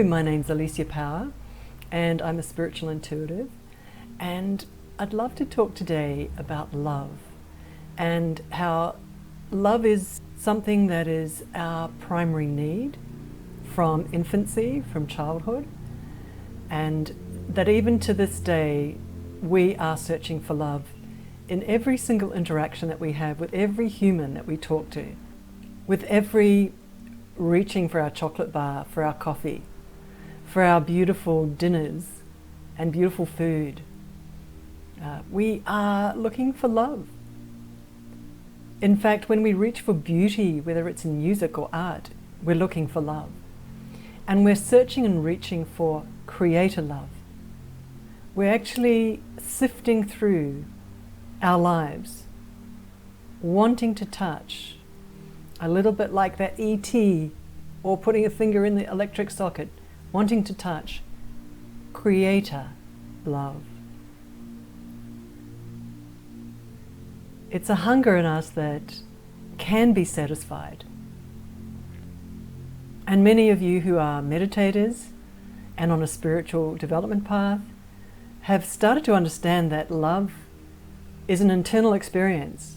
my name's Alicia and I'm a spiritual intuitive, and I'd love to talk today about love and how love is something that is our primary need from infancy, from childhood, and that even to this day we are searching for love in every single interaction that we have with every human that we talk to, with every reaching for our chocolate bar, for our coffee, for our beautiful dinners and beautiful food. We are looking for love. In fact, when we reach for beauty, whether it's in music or art, we're looking for love. And we're searching and reaching for creator love. We're actually sifting through our lives, wanting to touch, a little bit like that ET, or putting a finger in the electric socket, wanting to touch creator love. It's a hunger in us that can be satisfied. And many of you who are meditators and on a spiritual development path have started to understand that love is an internal experience,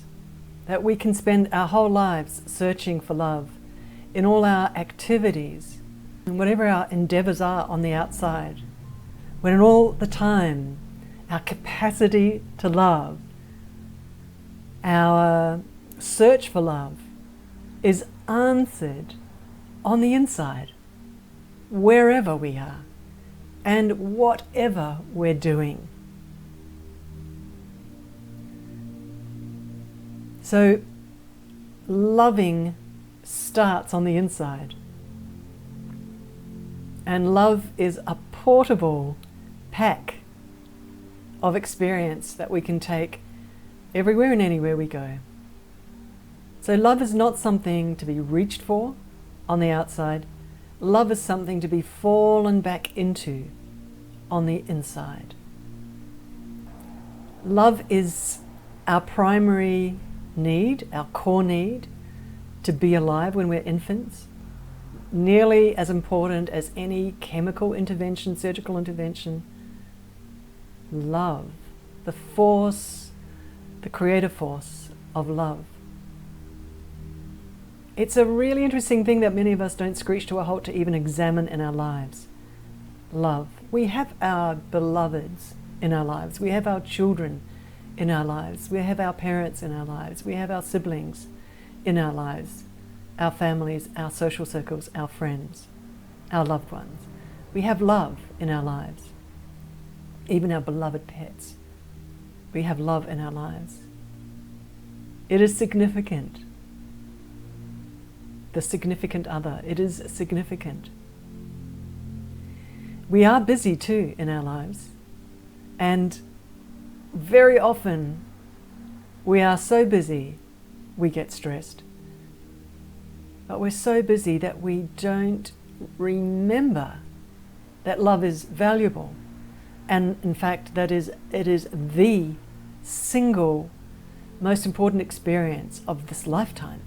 that we can spend our whole lives searching for love in all our activities and whatever our endeavors are on the outside, when all the time our capacity to love, our search for love is answered on the inside, wherever we are and whatever we're doing. So loving starts on the inside, and love is a portable pack of experience that we can take everywhere and anywhere we go. So love is not something to be reached for on the outside. Love is something to be fallen back into on the inside. Love is our primary need, our core need to be alive when we're infants, nearly as important as any chemical intervention, surgical intervention. Love, the force, the creative force of love. It's a really interesting thing that many of us don't screech to a halt to even examine in our lives. Love. We have our beloveds in our lives. We have our children in our lives. We have our parents in our lives. We have our siblings in our lives, our families, our social circles, our friends, our loved ones. We have love in our lives. Even our beloved pets. We have love in our lives. It is significant. The significant other. It is significant. We are busy too in our lives, and very often we are so busy we get stressed. But we're so busy that we don't remember that love is valuable, and in fact it is the single most important experience of this lifetime.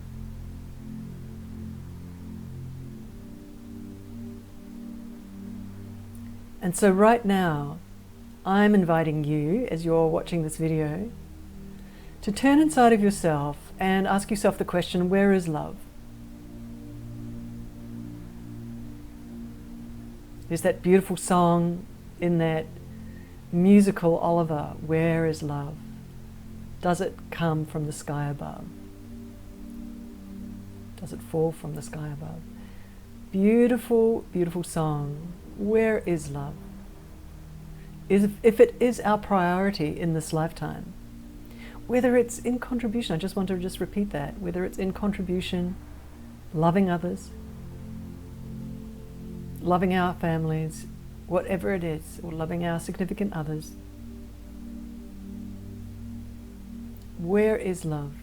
And so right now, I'm inviting you, as you're watching this video, to turn inside of yourself and ask yourself the question, where is love? There's that beautiful song in that musical Oliver, Where is Love? Does it come from the sky above? Does it fall from the sky above? Beautiful, beautiful song. Where is love? If it is our priority in this lifetime, whether it's in contribution, I just want to repeat that, whether it's in contribution, loving others, loving our families, whatever it is, or loving our significant others, where is love?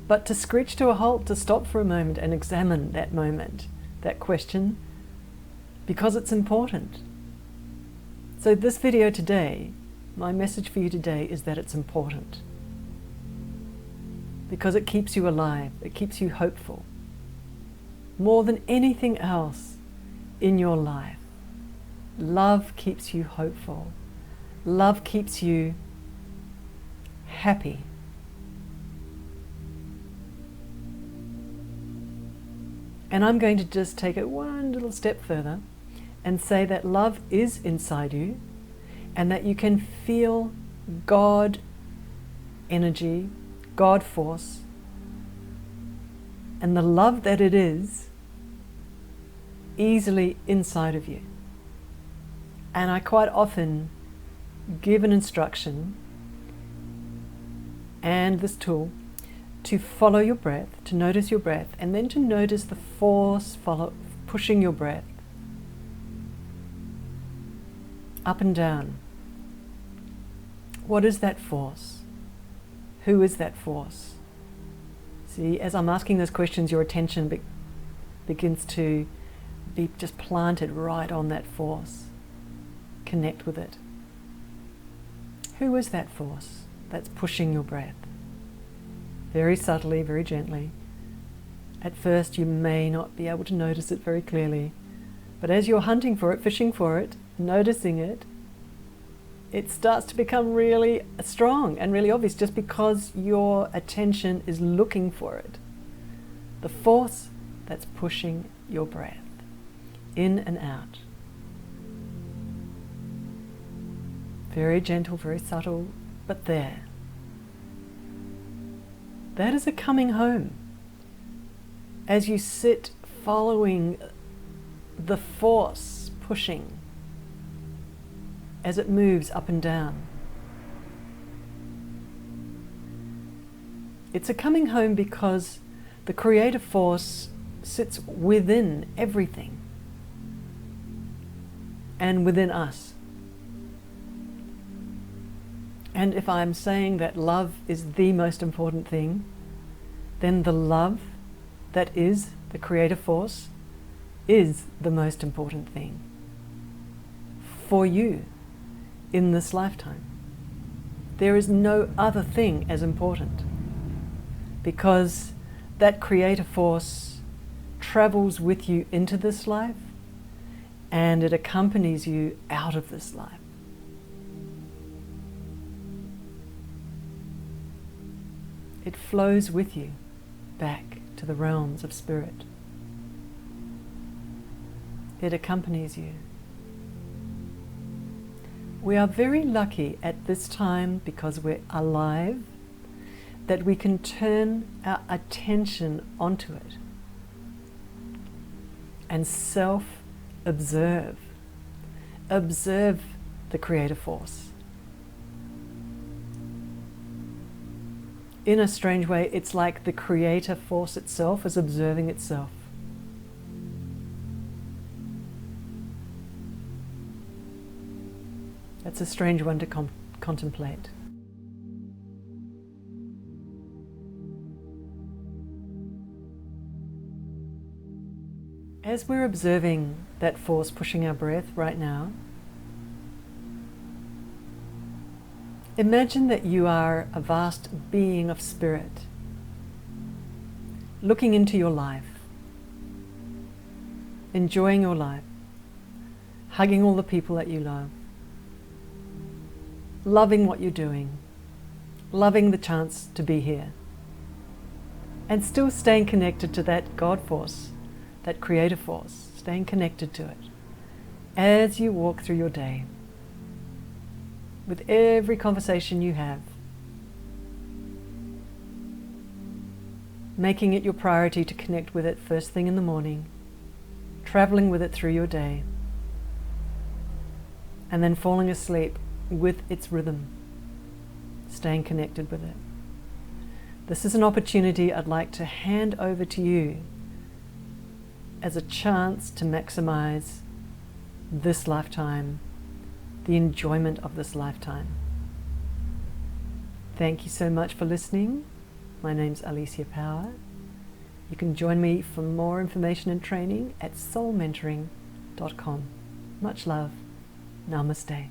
But to screech to a halt, to stop for a moment and examine that moment, that question, because it's important. So this video today, my message for you today is that it's important. Because it keeps you alive, it keeps you hopeful. More than anything else, in your life. Love keeps you hopeful. Love keeps you happy. And I'm going to just take it one little step further and say that love is inside you and that you can feel God energy, God force, and the love that it is easily inside of you. And I quite often give an instruction and this tool to follow your breath, to notice your breath, and then to notice the force pushing your breath up and down. What is that force? Who is that force? See, as I'm asking those questions, your attention begins to be just planted right on that force. Connect with it. Who is that force that's pushing your breath? Very subtly, very gently. At first you may not be able to notice it very clearly, but as you're hunting for it, fishing for it, noticing it, it starts to become really strong and really obvious just because your attention is looking for it. The force that's pushing your breath in and out. Very gentle, very subtle, but there. That is a coming home. As you sit following the force pushing, as it moves up and down. It's a coming home because the creative force sits within everything and within us. And if I'm saying that love is the most important thing, then the love that is the creative force is the most important thing for you in this lifetime. There is no other thing as important because that creative force travels with you into this life and it accompanies you out of this life. It flows with you back to the realms of spirit. It accompanies you. We are very lucky at this time because we're alive that we can turn our attention onto it and self-observe. Observe the creative force. In a strange way, it's like the creative force itself is observing itself. That's a strange one to contemplate. As we're observing that force pushing our breath right now, imagine that you are a vast being of spirit, looking into your life, enjoying your life, hugging all the people that you love, loving what you're doing, loving the chance to be here, and still staying connected to that God force, that creative force, staying connected to it as you walk through your day. With every conversation you have, making it your priority to connect with it first thing in the morning, traveling with it through your day, and then falling asleep with its rhythm, staying connected with it. This is an opportunity I'd like to hand over to you as a chance to maximize this lifetime, the enjoyment of this lifetime. Thank you so much for listening. My name's Alicia Power. You can join me for more information and training at soulmentoring.com. Much love. Namaste.